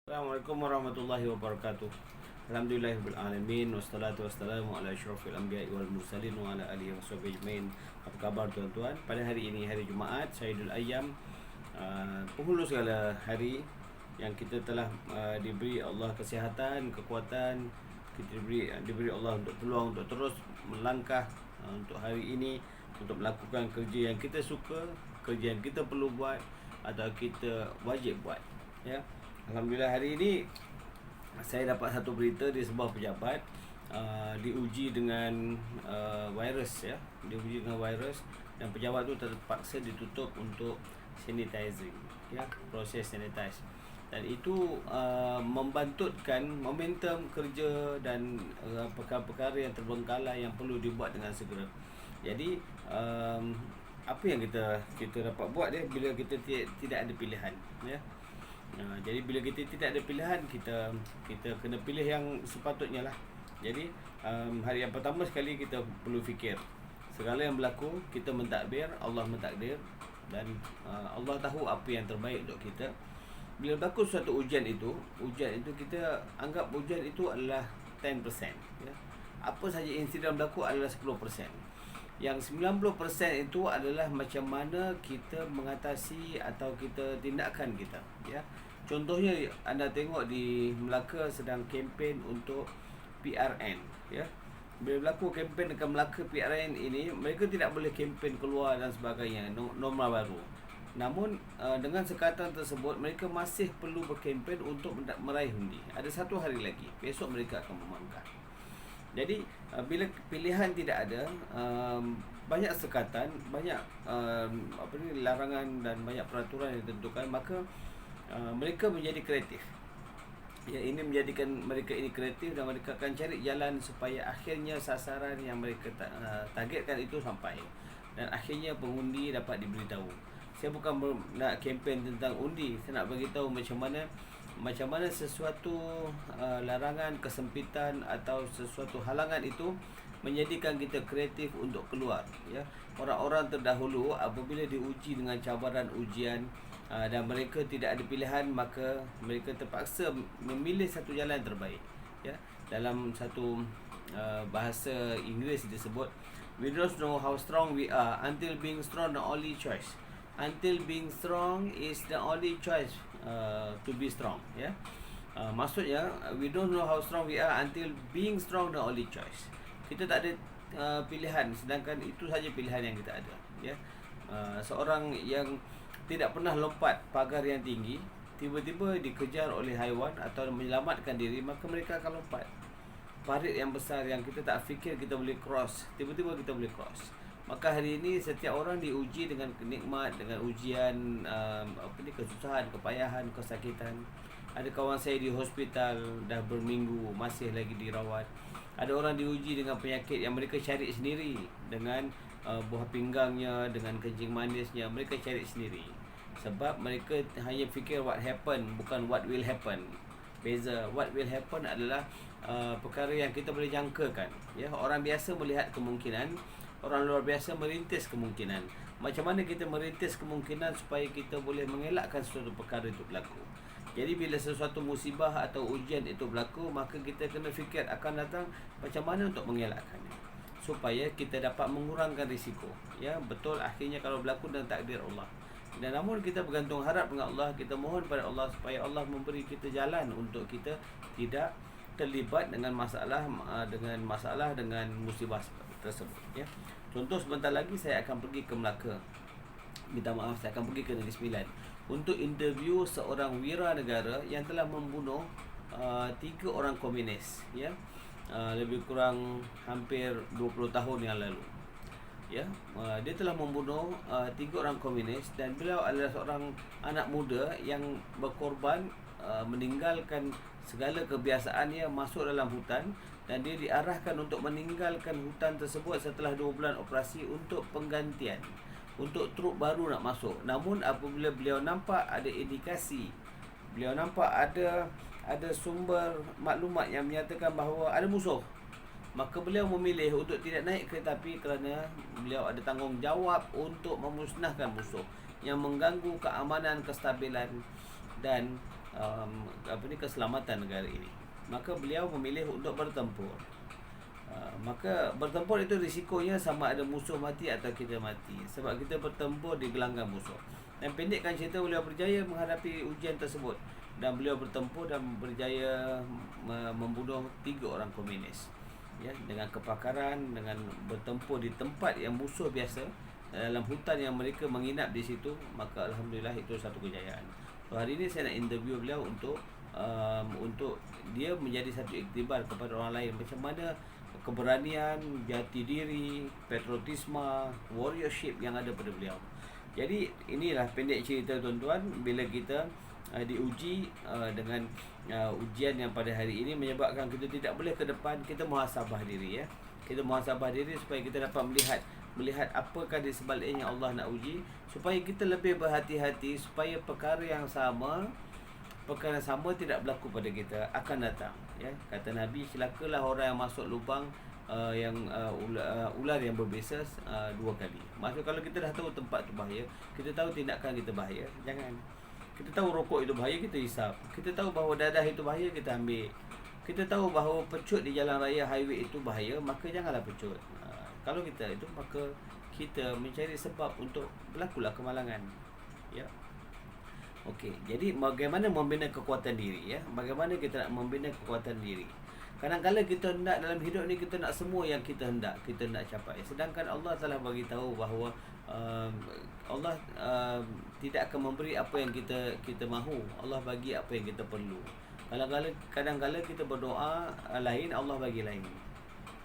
Assalamualaikum warahmatullahi wabarakatuh. Alhamdulillahirabbil alamin wassalatu wassalamu ala asyrafil anbiya'i wal mursalin wa ala alihi washabbihi ajmain. Apa khabar tuan-tuan? Pada hari ini hari Jumaat, Sayyidul Ayyam, penghulu segala hari yang kita telah diberi Allah kesihatan, kekuatan, kita diberi Allah untuk peluang untuk terus melangkah untuk hari ini, untuk melakukan kerja yang kita suka, kerja yang kita perlu buat atau kita wajib buat, ya. Alhamdulillah hari ini saya dapat satu berita di sebuah pejabat diuji dengan virus, ya. Diuji dengan virus dan pejabat tu terpaksa ditutup untuk sanitizing, ya, proses sanitize. Dan itu membantutkan momentum kerja dan perkara-perkara yang terbengkalai yang perlu dibuat dengan segera. Jadi apa yang kita dapat buat dia bila kita tidak ada pilihan, ya. Jadi bila kita tidak ada pilihan, kita kena pilih yang sepatutnya lah. Jadi hari yang pertama sekali kita perlu fikir segala yang berlaku, kita mentadbir, Allah mentakdir, dan Allah tahu apa yang terbaik untuk kita. Bila berlaku suatu ujian itu kita anggap ujian itu adalah 10%, ya. Apa saja insiden berlaku adalah 10%. Yang 90% itu adalah macam mana kita mengatasi atau kita tindakan kita, ya. Contohnya anda tengok di Melaka sedang kempen untuk PRN, ya. Bila berlaku kempen dekat Melaka PRN ini, mereka tidak boleh kempen keluar dan sebagainya, norma baru. Namun dengan sekatan tersebut mereka masih perlu berkempen untuk meraih undi. Ada satu hari lagi, besok mereka akan memangkah. Jadi bila pilihan tidak ada, banyak sekatan, banyak larangan dan banyak peraturan yang ditentukan, maka mereka menjadi kreatif. Ya, ini menjadikan mereka ini kreatif dan mereka akan cari jalan supaya akhirnya sasaran yang mereka targetkan itu sampai dan akhirnya pengundi dapat diberitahu. Saya bukan nak kempen tentang undi, saya nak bagi tahu macam mana sesuatu larangan, kesempitan atau sesuatu halangan itu menjadikan kita kreatif untuk keluar, ya. Orang-orang terdahulu apabila diuji dengan cabaran ujian dan mereka tidak ada pilihan, maka mereka terpaksa memilih satu jalan terbaik, ya. Dalam satu bahasa Inggeris disebut, we don't know how strong we are until being strong the only choice. Until being strong is the only choice to be strong, ya. Maksudnya we don't know how strong we are until being strong the only choice. Kita tak ada pilihan, sedangkan itu saja pilihan yang kita ada, ya. Seorang yang tidak pernah lompat pagar yang tinggi tiba-tiba dikejar oleh haiwan atau menyelamatkan diri, maka mereka akan lompat parit yang besar yang kita tak fikir kita boleh cross, tiba-tiba kita boleh cross. Maka hari ini setiap orang diuji dengan nikmat, dengan ujian kesusahan, kepayahan, kesakitan. Ada kawan saya di hospital dah berminggu masih lagi dirawat. Ada orang diuji dengan penyakit yang mereka cari sendiri, dengan buah pinggangnya, dengan kencing manisnya, mereka cari sendiri. Sebab mereka hanya fikir what happen, bukan what will happen. Beza. What will happen adalah perkara yang kita boleh jangkakan, ya. Orang biasa melihat kemungkinan, orang luar biasa merintis kemungkinan. Macam mana kita merintis kemungkinan supaya kita boleh mengelakkan sesuatu perkara itu berlaku. Jadi bila sesuatu musibah atau ujian itu berlaku, maka kita kena fikir akan datang macam mana untuk mengelakkannya, supaya kita dapat mengurangkan risiko, ya. Betul, akhirnya kalau berlaku dan takdir Allah. Dan namun kita bergantung harap dengan Allah, kita mohon pada Allah supaya Allah memberi kita jalan untuk kita tidak terlibat dengan masalah dengan musibah tersebut, ya. Contoh, sebentar lagi saya akan pergi ke Melaka. Minta maaf, saya akan pergi ke Negeri Sembilan untuk interview seorang wiranegara yang telah membunuh 3 orang komunis, ya. Lebih kurang hampir 20 tahun yang lalu, ya. Dia telah membunuh 3 orang komunis dan beliau adalah seorang anak muda yang berkorban, meninggalkan segala kebiasaannya, masuk dalam hutan, dan dia diarahkan untuk meninggalkan hutan tersebut setelah 2 bulan operasi untuk penggantian, untuk trup baru nak masuk. Namun apabila beliau nampak ada indikasi, beliau nampak ada sumber maklumat yang menyatakan bahawa ada musuh, maka beliau memilih untuk tidak naik kereta api kerana beliau ada tanggungjawab untuk memusnahkan musuh yang mengganggu keamanan, kestabilan dan keselamatan negara ini. Maka beliau memilih untuk bertempur. Maka bertempur itu risikonya sama ada musuh mati atau kita mati, sebab kita bertempur di gelanggang musuh. Dan pendekkan cerita, beliau berjaya menghadapi ujian tersebut, dan beliau bertempur dan berjaya membunuh 3 orang komunis, ya, dengan kepakaran, dengan bertempur di tempat yang musuh biasa, dalam hutan yang mereka menginap di situ. Maka alhamdulillah itu satu kejayaan. So, hari ini saya nak interview beliau untuk dia menjadi satu iktibar kepada orang lain, macam mana keberanian, jati diri, patriotisme, warriorship yang ada pada beliau. Jadi inilah pendek cerita tuan-tuan, bila kita diuji dengan ujian yang pada hari ini menyebabkan kita tidak boleh ke depan, kita muhasabah diri, ya. Kita muhasabah diri supaya kita dapat melihat apakah di sebaliknya Allah nak uji, supaya kita lebih berhati-hati, supaya perkara yang sama tidak berlaku pada kita akan datang, ya. Kata Nabi, celakalah orang yang masuk lubang ular yang berbisa 2 kali. Maksud, kalau kita dah tahu tempat tu bahaya, kita tahu tindakan kita bahaya, jangan. Kita tahu rokok itu bahaya, kita hisap. Kita tahu bahawa dadah itu bahaya, kita ambil. Kita tahu bahawa pecut di jalan raya highway itu bahaya, maka janganlah pecut. Kalau kita itu, maka kita mencari sebab untuk berlakulah kemalangan, ya. Okey, jadi bagaimana membina kekuatan diri, ya? Bagaimana kita nak membina kekuatan diri? Kadang-kadang kita hendak dalam hidup ni, kita nak semua yang kita hendak capai. Sedangkan Allah telah bagi tahu bahawa Allah tidak akan memberi apa yang kita mahu. Allah bagi apa yang kita perlu. Kadang-kadang kita berdoa lain, Allah bagi lain.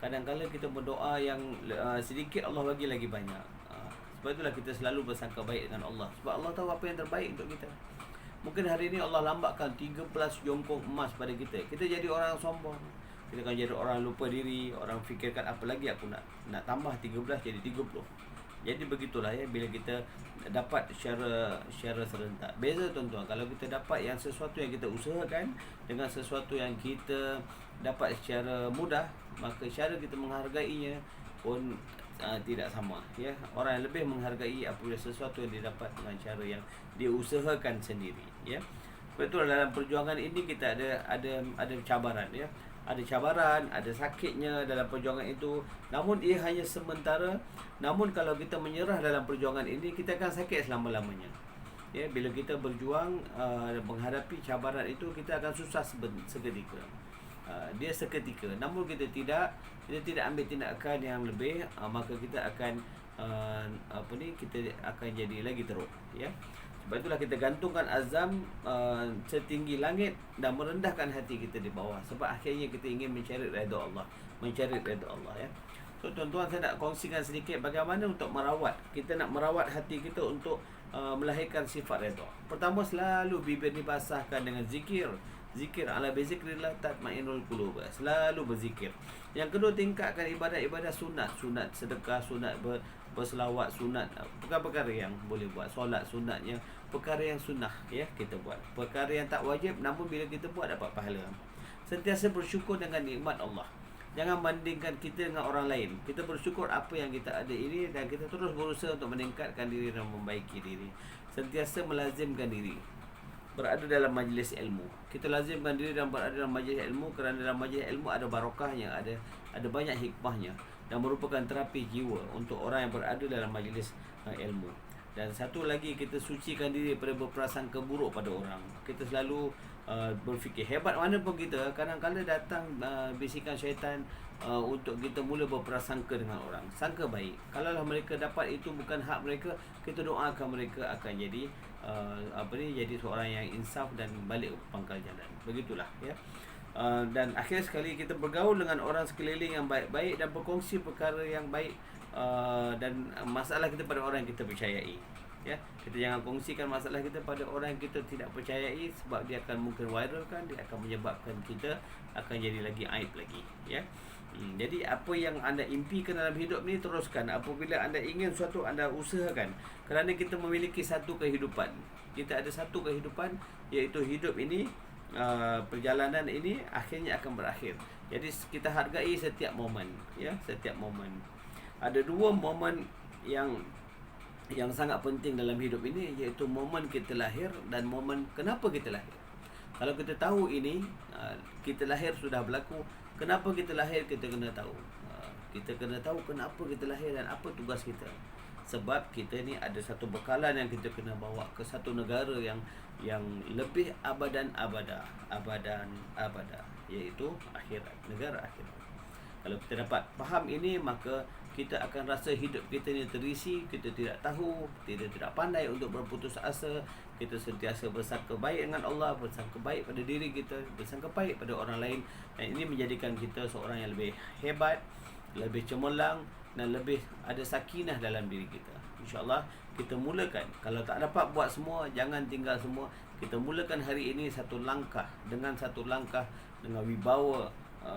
Kadang-kadang kita berdoa yang sedikit, Allah bagi lagi banyak. Sebab itulah kita selalu bersangka baik dengan Allah, sebab Allah tahu apa yang terbaik untuk kita. Mungkin hari ini Allah lambatkan 13 jongkong emas pada kita. Kita jadi orang sombong. Kita akan jadi orang lupa diri. Orang fikirkan, apa lagi aku nak tambah 13 jadi 30. Jadi begitulah, ya, bila kita dapat secara serentak. Beza tuan-tuan, kalau kita dapat yang sesuatu yang kita usahakan dengan sesuatu yang kita dapat secara mudah, maka cara kita menghargainya pun tidak sama, ya. Orang yang lebih menghargai apabila sesuatu yang didapat dengan cara yang diusahakan sendiri, ya. Betul, dalam perjuangan ini kita ada cabaran, ya. Ada cabaran, ada sakitnya dalam perjuangan itu. Namun ia hanya sementara. Namun kalau kita menyerah dalam perjuangan ini, kita akan sakit selama-lamanya. Ya, bila kita berjuang menghadapi cabaran itu, kita akan susah seketika. Dia seketika. Namun kita tidak ambil tindakan yang lebih, maka kita akan kita akan jadi lagi teruk, ya. Sebab itulah kita gantungkan azam setinggi langit dan merendahkan hati kita di bawah, sebab akhirnya kita ingin mencari redha Allah, ya. So tuan-tuan, saya nak kongsikan sedikit bagaimana untuk merawat. Kita nak merawat hati kita untuk melahirkan sifat redha. Pertama, selalu bibir dibasahkan dengan zikir. Zikir, ala bizikrillah tatma'innul qulub. Selalu berzikir. Yang kedua, tingkatkan ibadat-ibadat sunat sedekah, sunat berselawat, sunat perkara-perkara yang boleh buat. Solat sunatnya, perkara yang sunnah, ya, kita buat. Perkara yang tak wajib, namun bila kita buat dapat pahala. Sentiasa bersyukur dengan nikmat Allah. Jangan bandingkan kita dengan orang lain. Kita bersyukur apa yang kita ada ini, dan kita terus berusaha untuk meningkatkan diri dan membaiki diri. Sentiasa melazimkan diri berada dalam majlis ilmu. Kita lazimkan diri dan berada dalam majlis ilmu, kerana dalam majlis ilmu ada barakahnya, ada banyak hikmahnya, dan merupakan terapi jiwa untuk orang yang berada dalam majlis ilmu. Dan satu lagi, kita sucikan diri daripada berprasangka buruk pada orang. Kita selalu berfikir, hebat mana pun kita, kadang-kadang datang bisikan syaitan untuk kita mula berprasangka dengan orang. Sangka baik. Kalaulah mereka dapat itu bukan hak mereka, kita doakan mereka akan jadi jadi seorang yang insaf dan balik pangkal jalan. Begitulah, ya. Dan akhir sekali, kita bergaul dengan orang sekeliling yang baik-baik dan berkongsi perkara yang baik dan masalah kita pada orang yang kita percayai, ya. Kita jangan kongsikan masalah kita pada orang yang kita tidak percayai, sebab dia akan mungkin viralkan, dia akan menyebabkan kita akan jadi lagi aib lagi, ya. Jadi apa yang anda impikan dalam hidup ni, teruskan. Apabila anda ingin sesuatu, anda usahakan. Kerana kita memiliki satu kehidupan. Kita ada satu kehidupan, iaitu hidup ini, perjalanan ini akhirnya akan berakhir. Jadi kita hargai setiap momen, ya, setiap momen. Ada 2 momen yang sangat penting dalam hidup ini, iaitu momen kita lahir dan momen kenapa kita lahir. Kalau kita tahu ini, kita lahir sudah berlaku. Kenapa kita lahir, kita kena tahu. Kita kena tahu kenapa kita lahir dan apa tugas kita. Sebab kita ni ada satu bekalan yang kita kena bawa ke satu negara yang lebih abadan abada, iaitu akhirat, negara akhirat. Kalau kita dapat faham ini, maka kita akan rasa hidup kita ni terisi. Kita tidak tahu, kita tidak pandai untuk berputus asa. Kita sentiasa bersangka baik dengan Allah, bersangka baik pada diri kita, bersangka baik pada orang lain. Dan ini menjadikan kita seorang yang lebih hebat, lebih cemerlang dan lebih ada sakinah dalam diri kita. InsyaAllah kita mulakan. Kalau tak dapat buat semua, jangan tinggal semua. Kita mulakan hari ini satu langkah dengan wibawa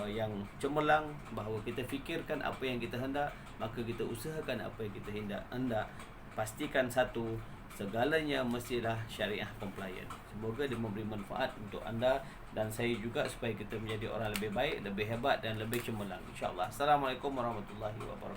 yang cemerlang, bahawa kita fikirkan apa yang kita hendak, maka kita usahakan apa yang kita hendak. Pastikan satu, segalanya mestilah syariah compliant. Semoga dia memberi manfaat untuk anda dan saya juga, supaya kita menjadi orang lebih baik, lebih hebat dan lebih cemerlang, insyaAllah. Assalamualaikum warahmatullahi wabarakatuh.